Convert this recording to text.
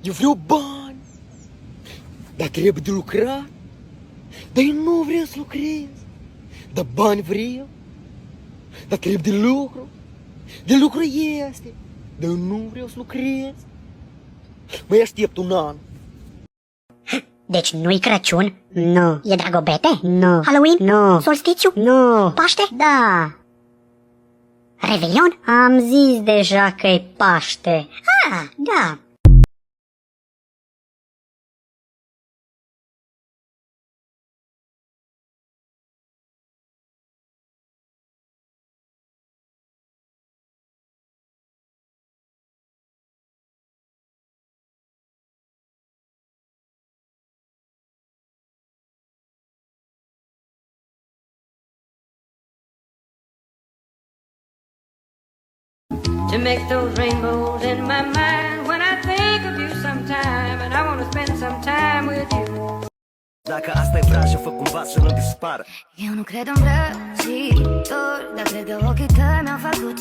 Eu vreau bani, dar trebuie de lucrat. Dar eu nu vreau să lucrez. Dar bani vreau. Dar trebuie de lucru. De lucru este. Dar eu nu vreau să lucrez. Mai aștept un an. Deci nu-i Crăciun? Nu. E Dragobete? Nu. Halloween? Nu. Solstițiu? Nu. Paște? Da. Revelion? Am zis deja că-i Paște. Ah, da. To make those rainbows in my mind when I think of you sometime, and I want to spend some time with you. Dacă asta e vraja, fă cumva să nu dispară. Eu nu cred în vrăjitori, dar cred că ochii tăi mi-au făcut